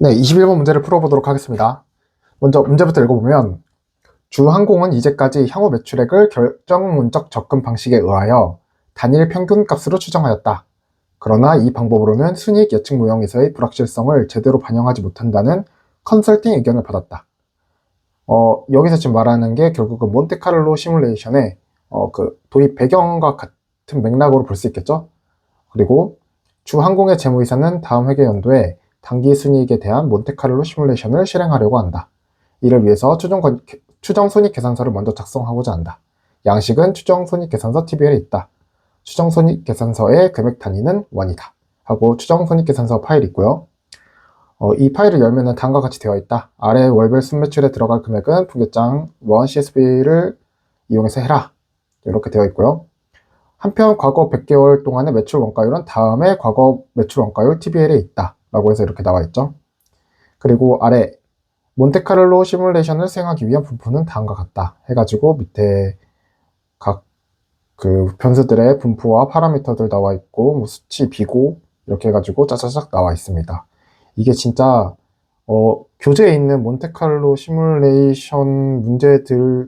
네, 21번 문제를 풀어보도록 하겠습니다. 먼저 문제부터 읽어보면 주항공은 이제까지 향후 매출액을 결정문적 접근 방식에 의하여 단일 평균값으로 추정하였다. 그러나 이 방법으로는 순이익 예측 모형에서의 불확실성을 제대로 반영하지 못한다는 컨설팅 의견을 받았다. 여기서 지금 말하는 게 결국은 몬테카를로 시뮬레이션의 그 도입 배경과 같은 맥락으로 볼 수 있겠죠? 그리고 주항공의 재무이사는 다음 회계 연도에 당기 순이익에 대한 몬테카를로 시뮬레이션을 실행하려고 한다. 이를 위해서 추정 손익계산서를 먼저 작성하고자 한다. 양식은 추정 손익계산서 TBL에 있다. 추정 손익계산서의 금액 단위는 원이다. 하고 추정 손익계산서 파일이 있고요. 이 파일을 열면은 다음과 같이 되어 있다. 아래 월별 순매출에 들어갈 금액은 분계장 1 CSV를 이용해서 해라. 이렇게 되어 있고요. 한편 과거 100개월 동안의 매출 원가율은 다음에 과거 매출 원가율 TBL에 있다 라고 해서 이렇게 나와 있죠. 그리고 아래 몬테카를로 시뮬레이션을 수행하기 위한 분포는 다음과 같다 해가지고 밑에 각 그 변수들의 분포와 파라미터들 나와 있고 뭐 수치, 비고 이렇게 해가지고 짜자작 나와 있습니다. 이게 진짜 교재에 있는 몬테카를로 시뮬레이션 문제들에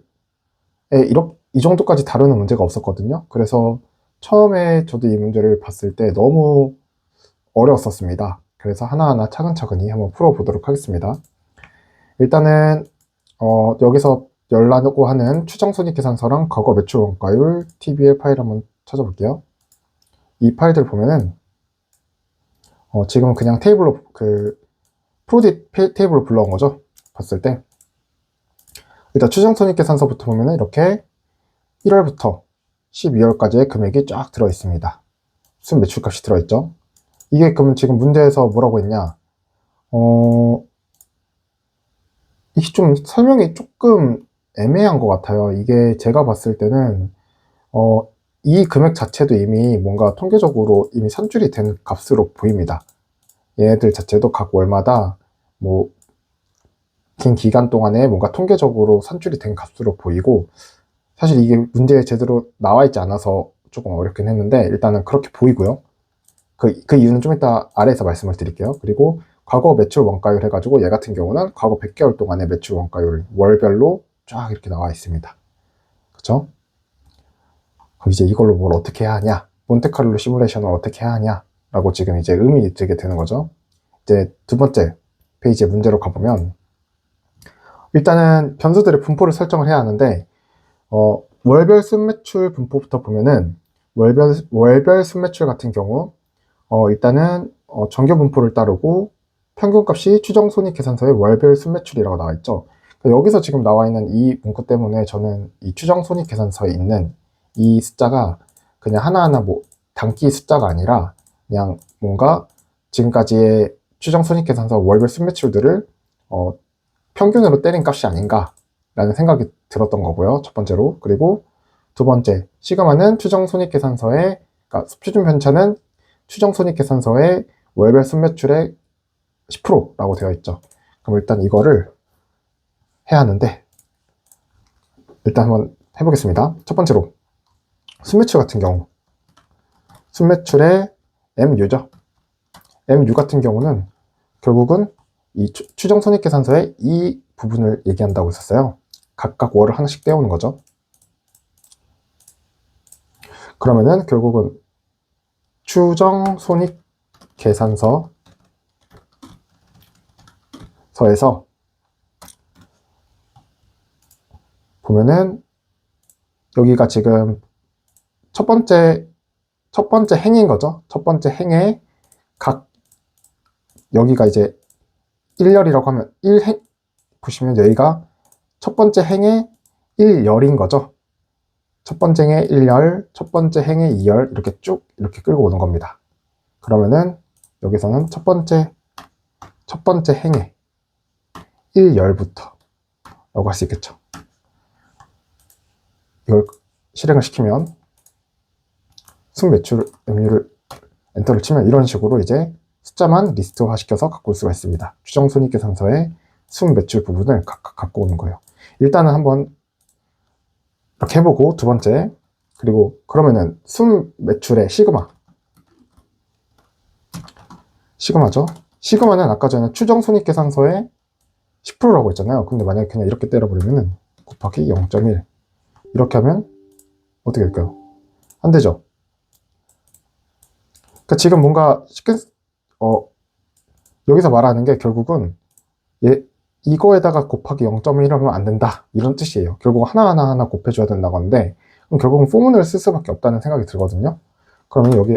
이 정도까지 다루는 문제가 없었거든요. 그래서 처음에 저도 이 문제를 봤을 때 너무 어려웠었습니다. 그래서 하나하나 차근차근히 한번 풀어보도록 하겠습니다. 일단은 여기서 열라고 하는 추정손익계산서랑 과거 매출 원가율 TBL 파일 한번 찾아볼게요. 이 파일들 보면은 지금 그냥 테이블로 프로젝트 테이블로 불러온 거죠. 봤을 때 일단 추정손익계산서부터 보면은 이렇게 1월부터 12월까지의 금액이 쫙 들어 있습니다. 순 매출값이 들어 있죠. 이게 그러면 지금 문제에서 뭐라고 했냐? 이게 좀 설명이 조금 애매한 것 같아요. 이게 제가 봤을 때는 이 금액 자체도 이미 뭔가 통계적으로 이미 산출이 된 값으로 보입니다. 얘네들 자체도 각 월마다 뭐 긴 기간 동안에 뭔가 통계적으로 산출이 된 값으로 보이고, 사실 이게 문제에 제대로 나와 있지 않아서 조금 어렵긴 했는데 일단은 그렇게 보이고요. 그 이유는 좀 이따 아래에서 말씀을 드릴게요. 그리고 과거 매출 원가율 해가지고 얘 같은 경우는 과거 100개월 동안의 매출 원가율 월별로 쫙 이렇게 나와 있습니다. 그쵸? 그럼 이제 이걸로 뭘 어떻게 해야 하냐? 몬테카를로 시뮬레이션을 어떻게 해야 하냐? 라고 지금 이제 의문이 들게 되는 거죠. 이제 두 번째 페이지의 문제로 가보면 일단은 변수들의 분포를 설정을 해야 하는데 월별 순매출 분포부터 보면은 월별 순매출 같은 경우 일단은 정규 분포를 따르고 평균값이 추정손익계산서의 월별 순매출이라고 나와 있죠. 그러니까 여기서 지금 나와 있는 이 문구 때문에 저는 이 추정손익계산서에 있는 이 숫자가 그냥 하나하나 뭐 단기 숫자가 아니라 그냥 뭔가 지금까지의 추정손익계산서 월별 순매출들을 평균으로 때린 값이 아닌가 라는 생각이 들었던 거고요. 첫 번째로. 그리고 두 번째, 시그마는 추정손익계산서의, 그러니까 표준 편차는 추정손익계산서의 월별 순매출의 10%라고 되어 있죠. 그럼 일단 이거를 해야 하는데 일단 한번 해보겠습니다. 첫 번째로 순매출 같은 경우 순매출의 MU죠. MU 같은 경우는 결국은 이 추정손익계산서의 이 부분을 얘기한다고 했었어요. 각각 월을 하나씩 떼오는 거죠. 그러면은 결국은 추정손익계산서에서 보면은 여기가 지금 첫 번째 행인 거죠. 첫 번째 행에 각 여기가 이제 1열이라고 하면 1행 보시면 여기가 첫 번째 행의 1열인 거죠. 첫 번째 행의 1열, 첫 번째 행의 2열 이렇게 쭉 이렇게 끌고 오는 겁니다. 그러면은 여기서는 첫 번째 행의 1열부터 라고 할 수 있겠죠. 이걸 실행을 시키면 순매출 MU를 엔터를 치면 이런 식으로 이제 숫자만 리스트화 시켜서 갖고 올 수가 있습니다. 추정손익계산서의 순매출 부분을 각각 갖고 오는 거예요. 일단은 한번 이렇게 해보고 두 번째, 그리고 그러면은 순매출의 시그마죠. 시그마는 아까 전에 추정손익계산서에 10%라고 했잖아요. 근데 만약에 그냥 이렇게 때려버리면은 곱하기 0.1 이렇게 하면 어떻게 될까요? 안 되죠. 그러니까 지금 뭔가 쉽게 여기서 말하는 게 결국은 이거에다가 곱하기 0.1 하면 안 된다 이런 뜻이에요. 결국 하나하나 곱해줘야 된다고 하는데 그럼 결국은 포문을 쓸 수밖에 없다는 생각이 들거든요. 그러면 여기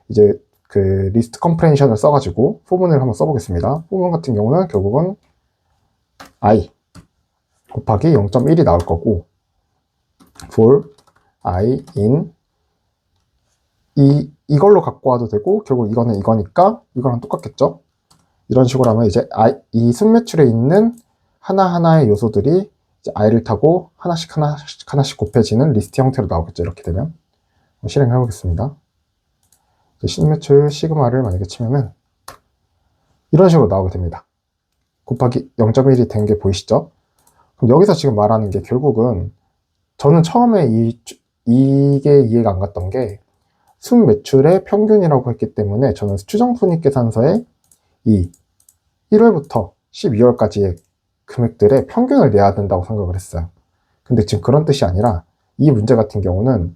이제 그 리스트 컴프레hension을 써가지고 포문을 한번 써보겠습니다. 포문 같은 경우는 결국은 i 곱하기 0.1이 나올 거고 for i in 이걸로 갖고 와도 되고 결국 이거는 이거니까 이거랑 똑같겠죠. 이런 식으로 하면 이제 이 순매출에 있는 하나하나의 요소들이 이제 i를 타고 하나씩 곱해지는 리스트 형태로 나오겠죠. 이렇게 되면 실행해 보겠습니다. 순매출 시그마를 만약에 치면은 이런 식으로 나오게 됩니다. 곱하기 0.1이 된 게 보이시죠? 그럼 여기서 지금 말하는 게 결국은 저는 처음에 이게 이해가 안 갔던 게 순매출의 평균이라고 했기 때문에 저는 추정손익계산서에 이 1월부터 12월까지의 금액들의 평균을 내야 된다고 생각을 했어요. 근데 지금 그런 뜻이 아니라 이 문제 같은 경우는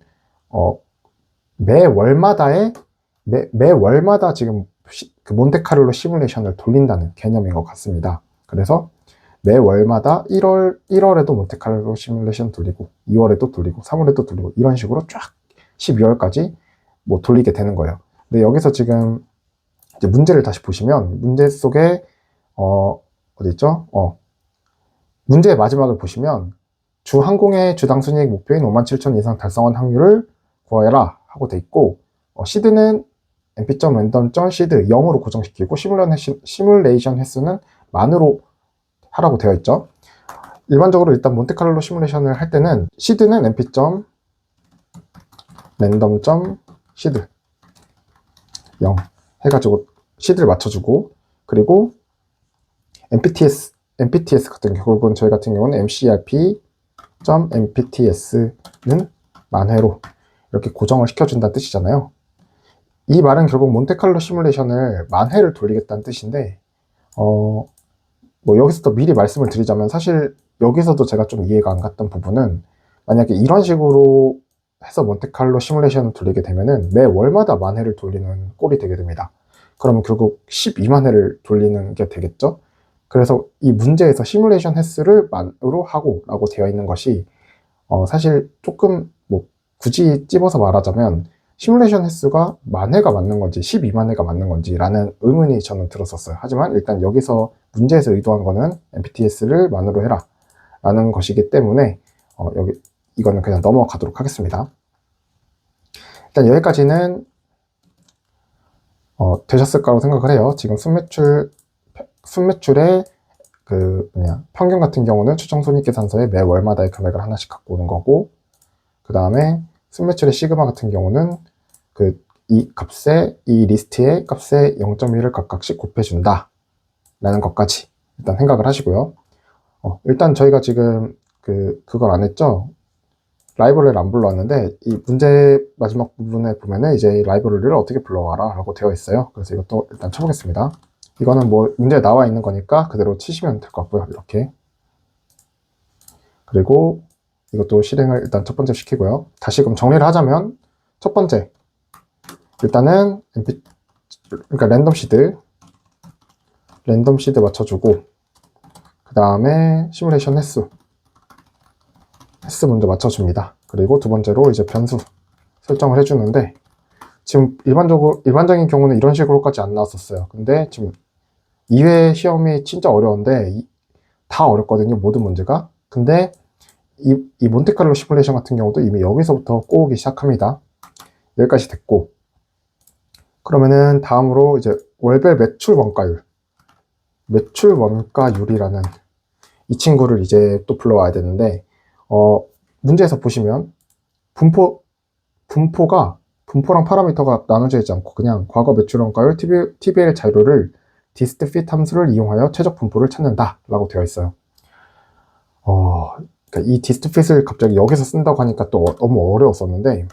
매 월마다 지금 그 몬테카를로 시뮬레이션을 돌린다는 개념인 것 같습니다. 그래서 매 월마다 1월에도 몬테카를로 시뮬레이션 돌리고 2월에도 돌리고 3월에도 돌리고 이런 식으로 쫙 12월까지 뭐 돌리게 되는 거예요. 근데 여기서 지금 이제 문제를 다시 보시면 문제 속에 어디 있죠? 문제의 마지막을 보시면 주항공의 주당 순이익 목표인 57,000 이상 달성한 확률을 구하여라 하고 돼 있고 시드는 np.random.seed 0으로 고정시키고 시뮬레이션 횟수는 만으로 하라고 되어 있죠. 일반적으로 일단 몬테칼로 시뮬레이션을 할 때는 시드는 np.random.seed 0 해가지고 시드를 맞춰주고 그리고 npts 같은 결국은 저희 같은 경우는 mcrp.npts는 만회로 이렇게 고정을 시켜준다는 뜻이잖아요. 이 말은 결국 몬테칼로 시뮬레이션을 만회를 돌리겠다는 뜻인데 뭐 여기서 또 미리 말씀을 드리자면 사실 여기서도 제가 좀 이해가 안 갔던 부분은 만약에 이런 식으로 해서 몬테칼로 시뮬레이션을 돌리게 되면은 매 월마다 만회를 돌리는 꼴이 되게 됩니다. 그러면 결국 12만 회를 돌리는 게 되겠죠. 그래서 이 문제에서 시뮬레이션 횟수를 만으로 하고 라고 되어 있는 것이 사실 조금 뭐 굳이 찝어서 말하자면 시뮬레이션 횟수가 만 회가 맞는 건지 12만 회가 맞는 건지 라는 의문이 저는 들었었어요. 하지만 일단 여기서 문제에서 의도한 거는 npts를 만으로 해라 라는 것이기 때문에 이거는 그냥 넘어가도록 하겠습니다. 일단 여기까지는 되셨을 거라고 생각을 해요. 지금 순매출의 평균 같은 경우는 추정손익계산서에 매 월마다의 금액을 하나씩 갖고 오는 거고 그 다음에 순매출의 시그마 같은 경우는 이 리스트의 값에 0.1을 각각씩 곱해준다 라는 것까지 일단 생각을 하시고요. 일단 저희가 지금 그걸 안 했죠. 라이브러리를 안 불러왔는데 이 문제 마지막 부분에 보면은 이제 라이브러리를 어떻게 불러와라 라고 되어 있어요. 그래서 이것도 일단 쳐보겠습니다. 이거는 뭐 문제에 나와 있는 거니까 그대로 치시면 될 것 같고요. 이렇게. 그리고 이것도 실행을 일단 첫 번째 시키고요. 다시 그럼 정리를 하자면 첫 번째 일단은 그러니까 랜덤 시드 맞춰주고 그 다음에 시뮬레이션 횟수 먼저 맞춰줍니다. 그리고 두 번째로 이제 변수 설정을 해주는데 지금 일반적인 경우는 이런 식으로까지 안 나왔었어요. 근데 지금 2회 시험이 진짜 어려운데 다 어렵거든요. 모든 문제가. 근데 이 몬테칼로 시뮬레이션 같은 경우도 이미 여기서부터 꼬우기 시작합니다. 여기까지 됐고 그러면은 다음으로 이제 월별 매출 원가율이라는 이 친구를 이제 또 불러와야 되는데 문제에서 보시면 분포랑 파라미터가 나눠져 있지 않고 그냥 과거 매출 원가율 TBL 자료를 dist fit 함수를 이용하여 최적 분포를 찾는다 라고 되어 있어요. 그러니까 이 dist fit을 갑자기 여기서 쓴다고 하니까 또 너무 어려웠었는데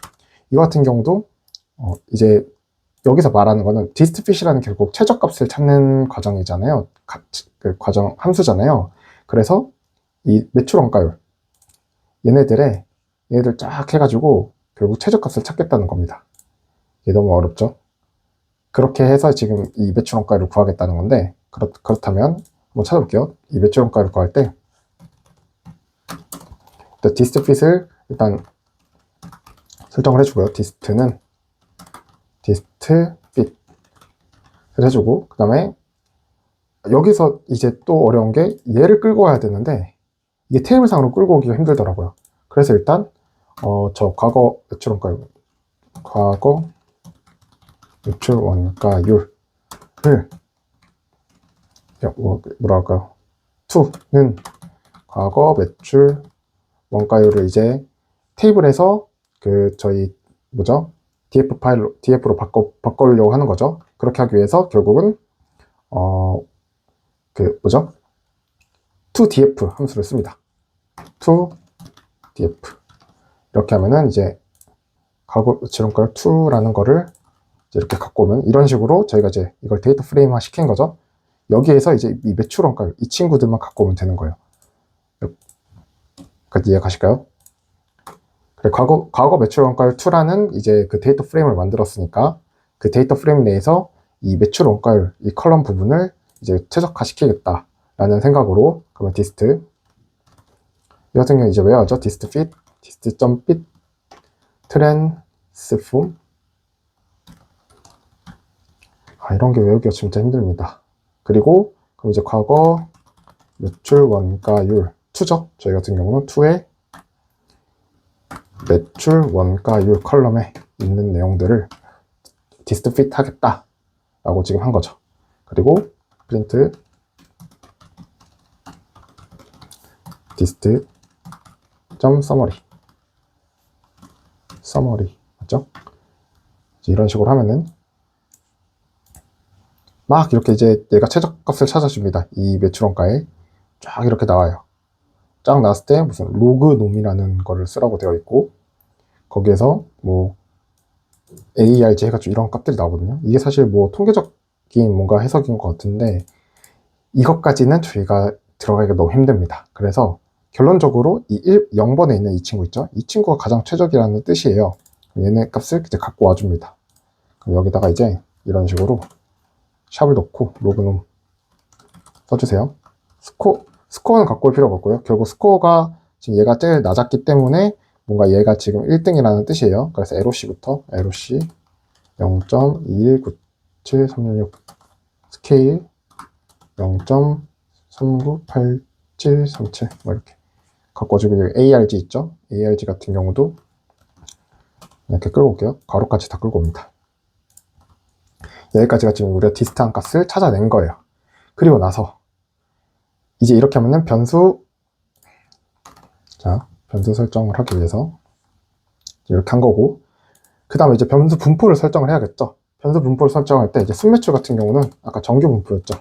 이거 같은 경우도 이제 여기서 말하는 거는 디스트핏이라는 결국 최저값을 찾는 과정이잖아요. 그 과정 함수잖아요. 그래서 이 매출 원가율 얘네들 쫙 해가지고 결국 최저값을 찾겠다는 겁니다. 이게 너무 어렵죠? 그렇게 해서 지금 이 매출 원가율을 구하겠다는 건데, 그렇다면 한번 찾아볼게요. 이 매출 원가율을 구할 때 디스트핏을 일단 설정을 해주고요. 디스트는 디스트핏을 해주고, 그 다음에 여기서 이제 또 어려운 게 얘를 끌고 와야 되는데 이게 테이블상으로 끌고 오기가 힘들더라고요. 그래서 일단 저 과거 매출 원가율, 과거 매출 원가율을 뭐라 할까요? 2는 과거 매출 원가율을 이제 테이블에서 그 저희 DF로 바꾸려고 하는 거죠. 그렇게 하기 위해서 결국은 toDF 함수를 씁니다. toDF 이렇게 하면은 이제 과거 매출 원가율 2라는 거를 이렇게 갖고 오면 이런 식으로 저희가 이제 이걸 데이터 프레임화 시킨 거죠. 여기에서 이제 이 매출 원가율 이 친구들만 갖고 오면 되는 거예요. 여기까지 이해가실까요? 그래, 과거 매출 원가율 2라는 이제 그 데이터 프레임을 만들었으니까 그 데이터 프레임 내에서 이 매출 원가율 이 컬럼 부분을 이제 최적화 시키겠다라는 생각으로 그러면 디스트 이 같은 경우 이제 외워야죠. 디스트 fit 디스트.fit transform 이런 게 외우기가 진짜 힘듭니다. 그리고 그럼 이제 과거 매출 원가율 2죠. 저희 같은 경우는 2의 매출 원가율 컬럼에 있는 내용들을 디스트 fit 하겠다 라고 지금 한 거죠. 그리고 프린트 디스트 summary 맞죠? 이런 식으로 하면은 막 이렇게 이제 얘가 최저값을 찾아줍니다. 이 매출 원가에 쫙 이렇게 나와요. 쫙 나왔을 때 무슨 로그 놈이라는 거를 쓰라고 되어 있고 거기에서 뭐 ARG 해가지고 이런 값들이 나오거든요. 이게 사실 뭐 통계적인 뭔가 해석인 것 같은데 이것까지는 저희가 들어가기가 너무 힘듭니다. 그래서 결론적으로 이 0번에 있는 이 친구 있죠? 이 친구가 가장 최적이라는 뜻이에요. 얘네 값을 이제 갖고 와줍니다. 그럼 여기다가 이제 이런 식으로 샵을 넣고 로그놈 써주세요. 스코어는 갖고 올 필요가 없고요. 결국 스코어가 지금 얘가 제일 낮았기 때문에 뭔가 얘가 지금 1등이라는 뜻이에요. 그래서 LOC부터 LOC 0.2197366 스케일 0.398737 뭐 이렇게 갖고 와주고 여기 ARG 있죠? ARG 같은 경우도 이렇게 끌고 올게요. 괄호까지 다 끌고 옵니다. 여기까지가 지금 우리가 디스트한 값을 찾아낸 거예요. 그리고 나서 이제 이렇게 하면은 변수 설정을 하기 위해서 이렇게 한 거고 그 다음에 이제 변수 분포를 설정을 해야겠죠. 변수 분포를 설정할 때 이제 순매출 같은 경우는 아까 정규 분포였죠.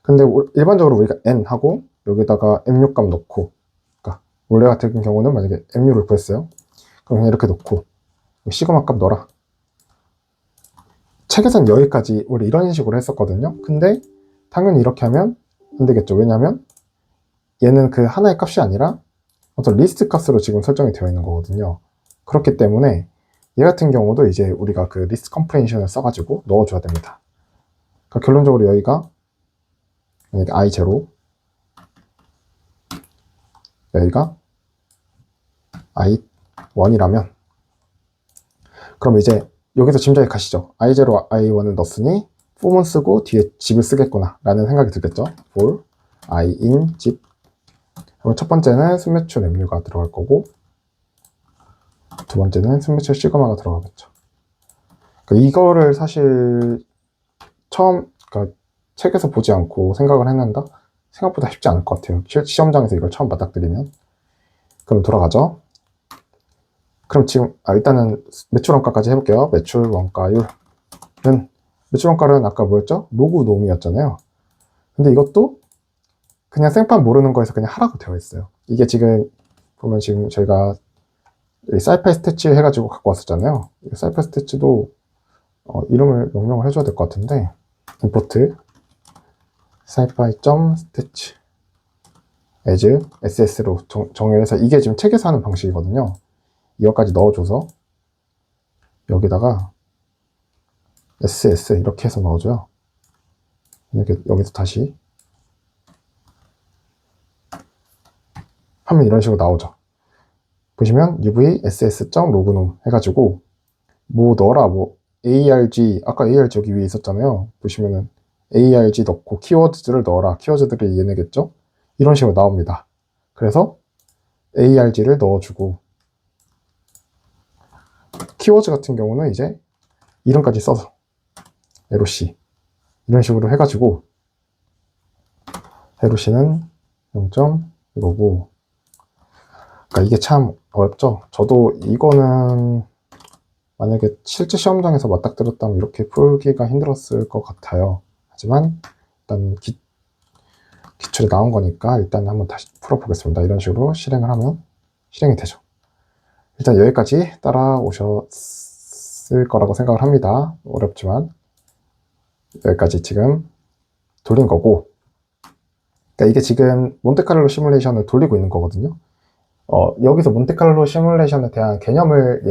근데 일반적으로 우리가 n 하고 여기다가 m6 값 넣고 그러니까 원래 같은 경우는 만약에 m6을 구했어요. 그럼 그냥 이렇게 놓고 시그마 값 넣어라. 책에서는 여기까지 우리 이런 식으로 했었거든요. 근데 당연히 이렇게 하면 안 되겠죠. 왜냐하면 얘는 그 하나의 값이 아니라 어떤 리스트 값으로 지금 설정이 되어 있는 거거든요. 그렇기 때문에 얘 같은 경우도 이제 우리가 그 리스트 컴프레hension을 써가지고 넣어줘야 됩니다. 그러니까 결론적으로 여기가 만약에 i0 여기가 i1이라면 그럼 이제 여기서 짐작이 가시죠. i0, i1을 넣었으니 form은 쓰고 뒤에 집을 쓰겠구나 라는 생각이 들겠죠. for i in 집 그럼 첫 번째는 순매출 MU가 들어갈 거고 두 번째는 순매출 시그마가 들어가겠죠. 그러니까 이거를 사실 그러니까 책에서 보지 않고 생각을 해낸다? 생각보다 쉽지 않을 것 같아요. 시험장에서 이걸 처음 맞닥뜨리면. 그럼 돌아가죠. 그럼 지금 일단은 매출 원가까지 해볼게요. 매출 원가율은 매출 원가는 아까 뭐였죠? 로그 놈이었잖아요. 근데 이것도 그냥 생판 모르는 거에서 그냥 하라고 되어 있어요. 이게 지금 보면 지금 저희가 사이퍼 스태치 해가지고 갖고 왔었잖아요. 사이퍼 스태치도 이름을 명명을 해줘야 될 것 같은데, import scipy.stat as ss로 정의해서 이게 지금 책에서 하는 방식이거든요. 이거까지 넣어줘서 여기다가 ss 이렇게 해서 넣어줘요. 이렇게 여기서 다시 하면 이런 식으로 나오죠. 보시면 uv ss.lognom 해가지고 뭐 넣어라, 뭐 arg, 아까 arg 여기 위에 있었잖아요. 보시면은 arg 넣고 키워드들을 넣어라, 키워드들이 얘네겠죠. 이런 식으로 나옵니다. 그래서 arg를 넣어주고, 키워드 같은 경우는 이제 이름까지 써서 LOC 이런 식으로 해가지고, LOC는 0점 이거고, 그러니까 이게 참 어렵죠. 저도 이거는 만약에 실제 시험장에서 맞닥뜨렸다면 이렇게 풀기가 힘들었을 것 같아요. 하지만 일단 기출에 나온 거니까 일단 한번 다시 풀어보겠습니다. 이런 식으로 실행을 하면 실행이 되죠. 일단 여기까지 따라오셨을 거라고 생각을 합니다. 어렵지만 여기까지 지금 돌린 거고, 그러니까 이게 지금 몬테카를로 시뮬레이션을 돌리고 있는 거거든요. 여기서 몬테카를로 시뮬레이션에 대한 개념을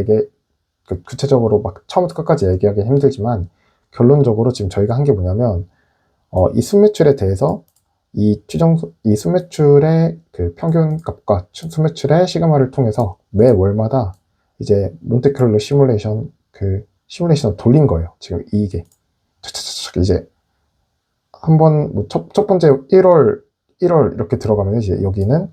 구체적으로 막 처음부터 끝까지 얘기하기 힘들지만, 결론적으로 지금 저희가 한 게 뭐냐면, 이 순매출에 대해서 이 순매출의 그 평균 값과 순매출의 시그마를 통해서 매 월마다 이제 몬테카를로 시뮬레이션을 돌린 거예요. 지금 이게 차차차차 이제 한번 뭐 첫 번째 1월 이렇게 들어가면 이제 여기는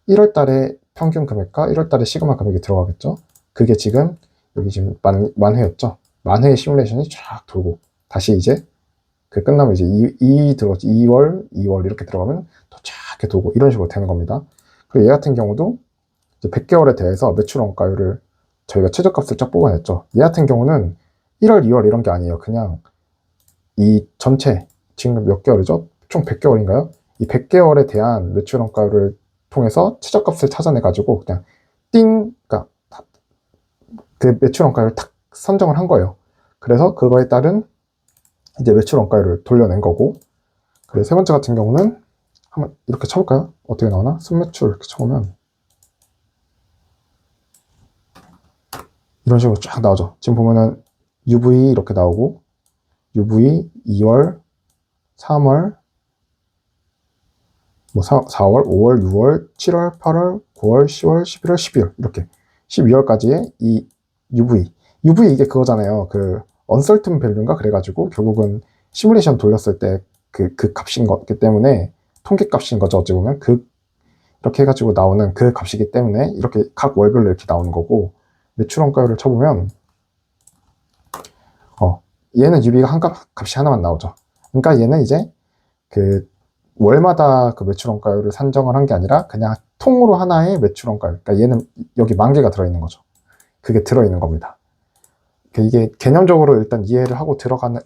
1월 달에 평균 금액과 1월 달에 시그마 금액이 들어가겠죠. 그게 지금 여기 지금 만회였죠. 만회의 시뮬레이션이 쫙 돌고, 다시 이제 그 끝나면 이제 2월 이렇게 들어가면 또 쫙 이렇게 돌고 이런 식으로 되는 겁니다. 그리고 얘 같은 경우도 이제 100개월에 대해서 매출 원가율을 저희가 최저값을 쫙 뽑아냈죠. 얘 같은 경우는 1월, 2월 이런 게 아니에요. 그냥 이 전체 지금 몇 개월이죠? 총 100개월인가요? 이 100개월에 대한 매출 원가율을 통해서 최저값을 찾아내가지고 그냥 그러니까 그 매출 원가율을 탁 선정을 한 거예요. 그래서 그거에 따른 이제 매출 원가율을 돌려낸 거고, 그리고 세 번째 같은 경우는 한번 이렇게 쳐볼까요? 어떻게 나오나? 순매출 이렇게 쳐보면 이런 식으로 쫙 나오죠. 지금 보면은 UV 이렇게 나오고, UV 2월, 3월, 뭐 4월, 5월, 6월, 7월, 8월, 9월, 10월, 11월, 12월 이렇게 12월까지의 이 UV 이게 그거잖아요. 그 uncertain value인가 그래가지고 결국은 시뮬레이션 돌렸을 때 그 값인 거기 때문에 통계 값인 거죠. 어찌 보면 이렇게 해가지고 나오는 그 값이기 때문에 이렇게 각 월별로 이렇게 나오는 거고, 매출 원가율을 쳐보면 얘는 UV가 값이 하나만 나오죠. 그러니까 얘는 이제 그 월마다 그 매출 원가율을 산정을 한 게 아니라 그냥 통으로 하나의 매출 원가율, 그러니까 얘는 여기 10,000개가 들어있는 거죠. 그게 들어있는 겁니다. 이게 개념적으로 일단 이해를 하고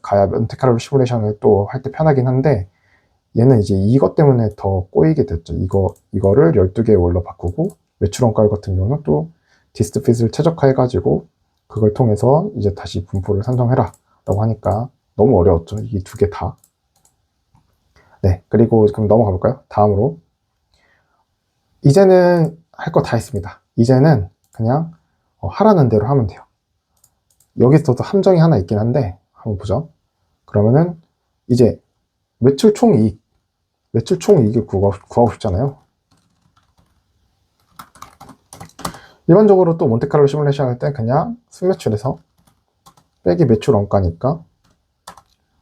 가야 몬테카를로 시뮬레이션을 또 할 때 편하긴 한데, 얘는 이제 이것 때문에 더 꼬이게 됐죠. 이거를 12개의 월로 바꾸고, 매출 원가율 같은 경우는 또 디스트핏을 최적화해가지고 그걸 통해서 이제 다시 분포를 산정해라 라고 하니까 너무 어려웠죠. 이 두 개 다. 네, 그리고 그럼 넘어가 볼까요? 다음으로. 이제는 할 거 다 했습니다. 이제는 그냥 하라는 대로 하면 돼요. 여기서도 함정이 하나 있긴 한데 한번 보죠. 그러면은 이제 매출 총이익을 구하고 싶잖아요. 일반적으로 또 몬테카를로 시뮬레이션 할 때 그냥 순매출에서 빼기 매출 원가니까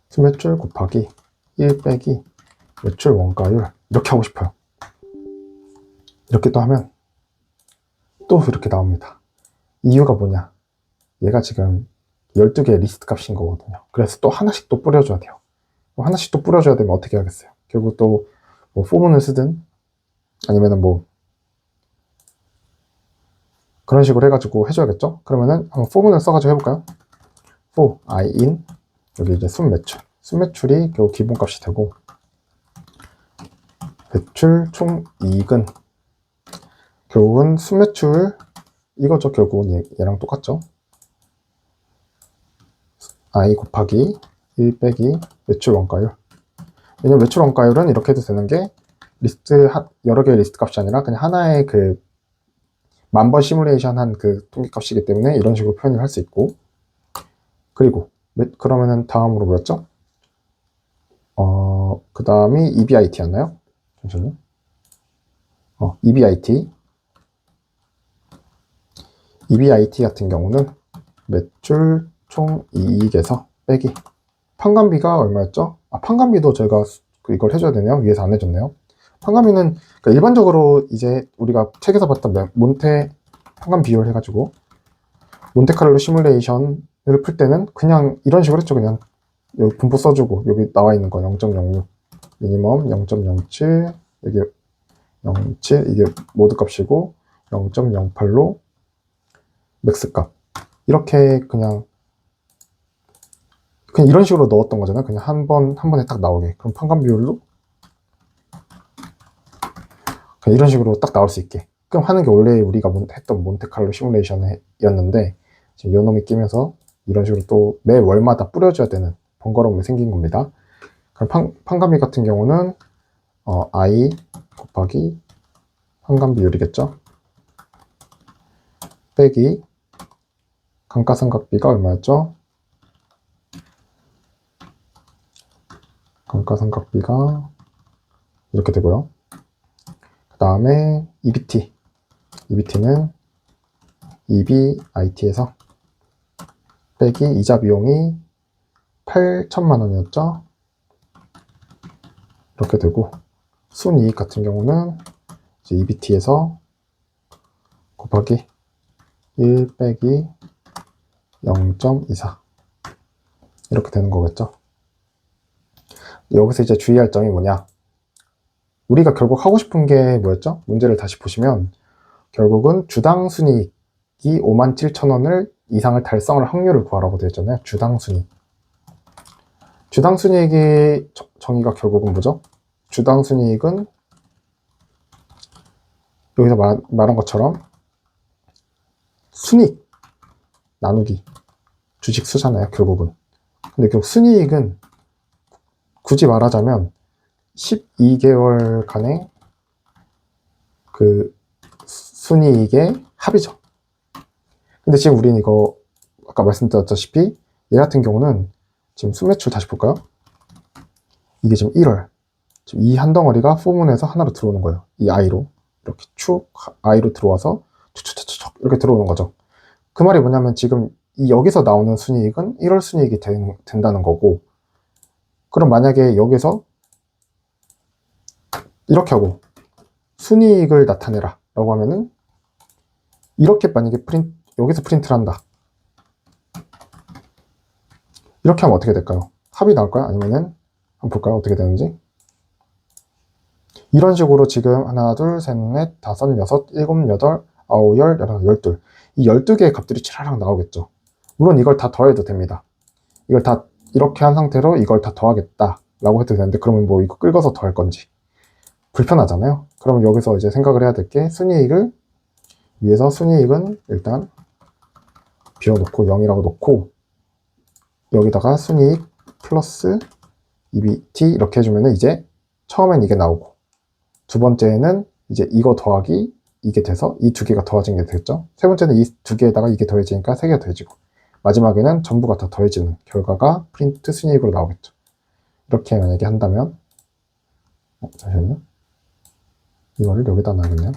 순매출 곱하기 1 빼기 매출 원가율 이렇게 하고 싶어요. 이렇게 또 하면 또 이렇게 나옵니다. 이유가 뭐냐? 얘가 지금 12개의 리스트 값인 거거든요. 그래서 또 하나씩 또 뿌려줘야 돼요. 하나씩 또 뿌려줘야 되면 어떻게 하겠어요? 결국 또 뭐 포문을 쓰든 아니면은 뭐 그런 식으로 해가지고 해줘야겠죠? 그러면은 한번 포문을 써가지고 해볼까요? for I in 여기 이제 순매출이 결국 기본값이 되고, 매출 총 이익은 결국은 순매출 이거죠. 결국은 얘랑 똑같죠. I 곱하기 1 빼기 매출 원가율. 왜냐면 매출 원가율은 이렇게 해도 되는 게 여러 개의 리스트 값이 아니라 그냥 하나의 그 만번 시뮬레이션 한 그 통계값이기 때문에 이런 식으로 표현을 할 수 있고, 그리고 그러면은 다음으로 뭐였죠? 그 다음이 EBIT였나요? 잠시만요. EBIT. EBIT 같은 경우는 매출 총 이익에서 빼기 판관비가 얼마였죠? 판관비도 저희가 이걸 해줘야 되네요. 위에서 안 해줬네요. 판관비는 그러니까 일반적으로 이제 우리가 책에서 봤던 몬테 판관 비율 해가지고 몬테카를로 시뮬레이션을 풀 때는 그냥 이런 식으로 했죠. 그냥 여기 분포 써주고 여기 나와 있는 거 0.06 미니멈 0.07 여기 0.7 이게 모드 값이고 0.08로 맥스 값 이렇게 그냥 이런 식으로 넣었던 거잖아요. 그냥 한 번에 딱 나오게. 그럼 판관 비율로 그냥 이런 식으로 딱 나올 수 있게. 그럼 하는 게 원래 우리가 했던 몬테칼로 시뮬레이션이었는데 지금 요놈이 끼면서 이런 식으로 또 매 월마다 뿌려줘야 되는 번거로움이 생긴 겁니다. 그럼 판관비 같은 경우는 I 곱하기 판관 비율이겠죠. 빼기 감가상각비가 얼마였죠? 감가상각비가 이렇게 되고요. 그 다음에 EBT는 EBIT에서 빼기 이자 비용이 8천만 원이었죠. 이렇게 되고 순이익 같은 경우는 이제 EBT에서 곱하기 1 빼기 0.24 이렇게 되는 거겠죠. 여기서 이제 주의할 점이 뭐냐, 우리가 결국 하고 싶은 게 뭐였죠? 문제를 다시 보시면 결국은 주당 순이익이 57,000원을 이상을 달성할 확률을 구하라고 되어 있잖아요. 주당 순이익. 주당 순이익의 정의가 결국은 뭐죠? 주당 순이익은 여기서 말한 것처럼 순이익 나누기 주식 수잖아요. 결국은. 근데 결국 순이익은 굳이 말하자면 12개월간의 그 순이익의 합이죠. 근데 지금 우리는 이거 아까 말씀드렸다시피 얘 같은 경우는 지금 순매출 다시 볼까요? 이게 지금 1월 지금 이 한 덩어리가 포문에서 하나로 들어오는 거예요. 이 I로 이렇게 쭉 I로 들어와서 툭툭툭툭 이렇게 들어오는 거죠. 그 말이 뭐냐면 지금 여기서 나오는 순이익은 1월 순이익이 된다는 거고, 그럼 만약에 여기서 이렇게 하고 순이익을 나타내라 라고 하면은 이렇게 만약에 여기서 프린트를 한다. 이렇게 하면 어떻게 될까요? 합이 나올까요? 아니면은 한번 볼까요? 어떻게 되는지. 이런 식으로 지금 하나, 둘, 셋, 넷, 다섯, 여섯, 일곱, 여덟, 아홉, 열, 열둘. 이 12개의 값들이 촤라락 나오겠죠. 물론 이걸 다 더해도 됩니다. 이걸 다 이렇게 한 상태로 이걸 다 더하겠다 라고 해도 되는데, 그러면 뭐 이거 긁어서 더할 건지 불편하잖아요. 그러면 여기서 이제 생각을 해야 될 게, 순이익을 위에서 순이익은 일단 비워놓고 0이라고 놓고 여기다가 순이익 플러스 EBT 이렇게 해주면 이제 처음엔 이게 나오고, 두 번째는 이제 이거 더하기 이게 돼서 이 두 개가 더해진 게 되겠죠. 세 번째는 이 두 개에다가 이게 더해지니까 세 개가 더해지고, 마지막에는 전부가 다 더해지는 결과가 프린트 순이익으로 나오겠죠. 이렇게 만약에 한다면 잠시만요. 이거를 여기다 놔야겠네요.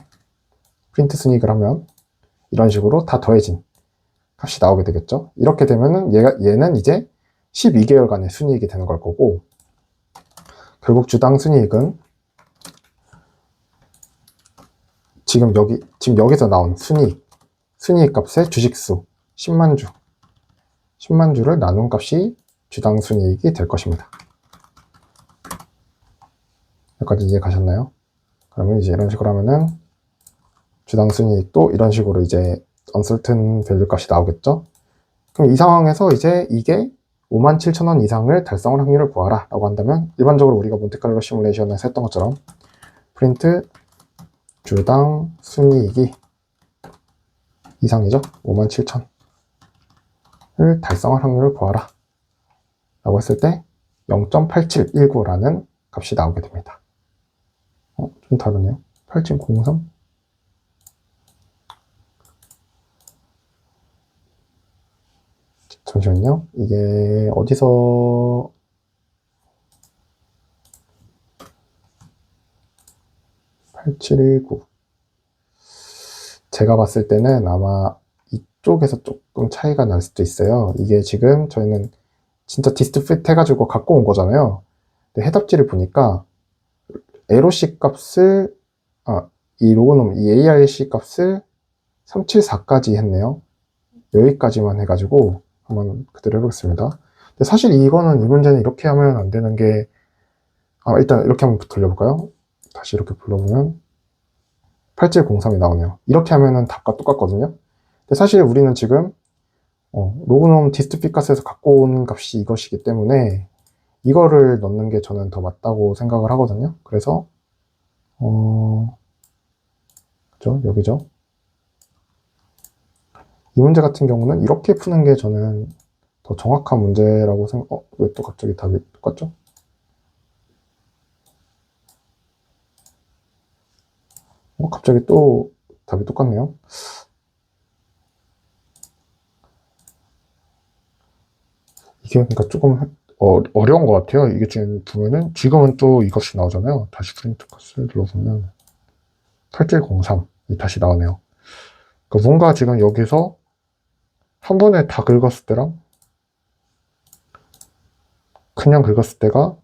프린트 순이익을 하면 이런 식으로 다 더해진 값이 나오게 되겠죠. 이렇게 되면은 얘는 이제 12개월간의 순이익이 되는 걸 거고, 결국 주당 순이익은 지금 여기서 나온 순이익 값의 주식수 10만 주를 나눈 값이 주당 순이익이 될 것입니다. 여기까지 이해 가셨나요? 그러면 이제 이런 식으로 하면은 주당 순이익도 이런 식으로 이제 uncertain value 값이 나오겠죠. 그럼 이 상황에서 이제 이게 57,000원 이상을 달성할 확률을 구하라 라고 한다면, 일반적으로 우리가 몬테칼로 시뮬레이션에서 했던 것처럼 프린트 주당 순이익이 이상이죠. 57,000을 달성할 확률을 구하라 라고 했을 때 0.8719라는 값이 나오게 됩니다. 좀 다르네요. 8703? 잠시만요. 이게 어디서 8719 제가 봤을 때는 아마 이쪽에서 조금 차이가 날 수도 있어요. 이게 지금 저희는 진짜 디스트핏 해가지고 갖고 온 거잖아요. 근데 해답지를 보니까 LOC 값을 이 로그놈 이 ARC 값을 374까지 했네요. 여기까지만 해가지고 한번 그대로 해보겠습니다. 근데 사실 이거는 이 문제는 이렇게 하면 안 되는 게 일단 이렇게 한번 돌려볼까요? 다시 이렇게 불러보면 8703이 나오네요. 이렇게 하면은 답과 똑같거든요. 근데 사실 우리는 지금 로그놈 디스트피카스에서 갖고 온 값이 이것이기 때문에 이거를 넣는 게 저는 더 맞다고 생각을 하거든요. 그래서 그죠? 여기죠. 이 문제 같은 경우는 이렇게 푸는 게 저는 더 정확한 문제라고 왜 또 갑자기 답이 똑같죠? 갑자기 또 답이 똑같네요. 이게 그러니까 조금 어려운 것 같아요. 이게 지금 보면은 지금은 또 이 값이 나오잖아요. 다시 프린트 값을 눌러보면 8703이 다시 나오네요. 그러니까 뭔가 지금 여기서 한 번에 다 긁었을 때랑 그냥 긁었을 때가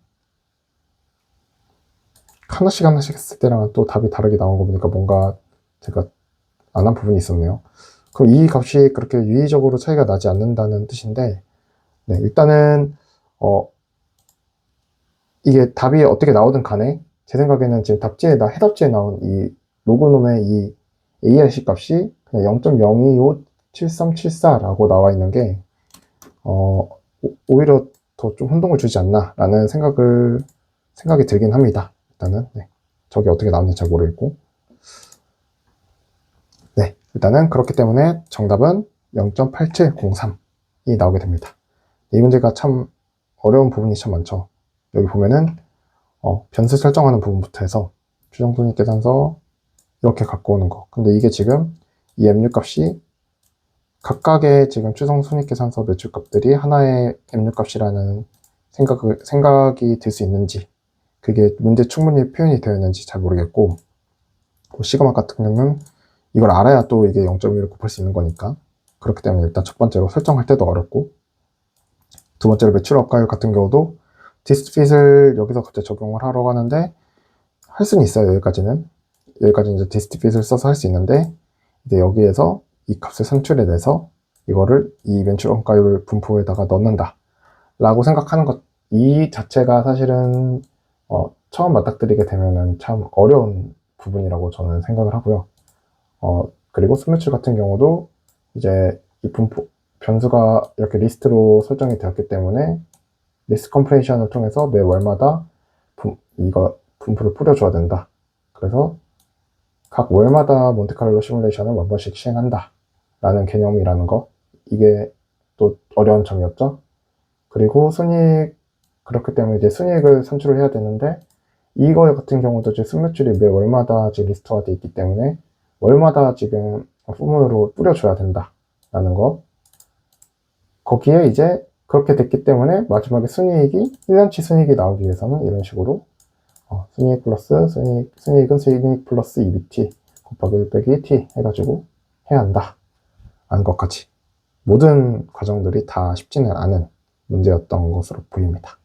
하나씩 하나씩 했을 때랑은 또 답이 다르게 나온 거 보니까 뭔가 제가 안 한 부분이 있었네요. 그럼 이 값이 그렇게 유의적으로 차이가 나지 않는다는 뜻인데, 네, 일단은 이게 답이 어떻게 나오든 간에 제 생각에는 지금 해답지에 나온 이 로그놈의 이 ARC 값이 그냥 0.0257374라고 나와 있는 게 오히려 더 좀 혼동을 주지 않나 라는 생각이 들긴 합니다. 일단은 네. 저게 어떻게 나왔는지 잘 모르겠고, 네, 일단은 그렇기 때문에 정답은 0.8703이 나오게 됩니다. 이 문제가 참 어려운 부분이 참 많죠. 여기 보면은 변수 설정하는 부분부터 해서 추정 손익 계산서 이렇게 갖고 오는 거. 근데 이게 지금 이 MU 값이 각각의 지금 추정 손익 계산서 매출 값들이 하나의 MU 값이라는 생각이 들 수 있는지, 그게 문제 충분히 표현이 되어 있는지 잘 모르겠고, 시그마 같은 경우는 이걸 알아야 또 이게 0.1을 곱할 수 있는 거니까, 그렇기 때문에 일단 첫 번째로 설정할 때도 어렵고, 두 번째로 매출 업가율 같은 경우도 디스트핏을 여기서 갑자기 적용을 하려고 하는데 할 수는 있어요. 여기까지 이제 디스트핏을 써서 할 수 있는데, 이제 여기에서 이 값을 산출해내서 이거를 이 매출 업가율 분포에다가 넣는다 라고 생각하는 것, 이 자체가 사실은 처음 맞닥뜨리게 되면은 참 어려운 부분이라고 저는 생각을 하고요. 그리고 순매출 같은 경우도 이제 이 변수가 이렇게 리스트로 설정이 되었기 때문에 리스트 컴프레이션을 통해서 매 월마다 이거 분포를 뿌려줘야 된다. 그래서 각 월마다 몬테칼로 시뮬레이션을 한 번씩 시행한다 라는 개념이라는 거, 이게 또 어려운 점이었죠. 그리고 그렇기 때문에 이제 순이익을 산출을 해야 되는데, 이거 같은 경우도 이제 순매출이 매 월마다 이제 리스트화 되어 있기 때문에 월마다 지금 포문으로 뿌려줘야 된다 라는 거. 거기에 이제 그렇게 됐기 때문에 마지막에 순이익이 1년치 순이익이 나오기 위해서는 이런 식으로 순이익 플러스 순이익은 순이익 플러스 EBT 곱하기 1 빼기 T 해가지고 해야 한다 라는 것까지, 모든 과정들이 다 쉽지는 않은 문제였던 것으로 보입니다.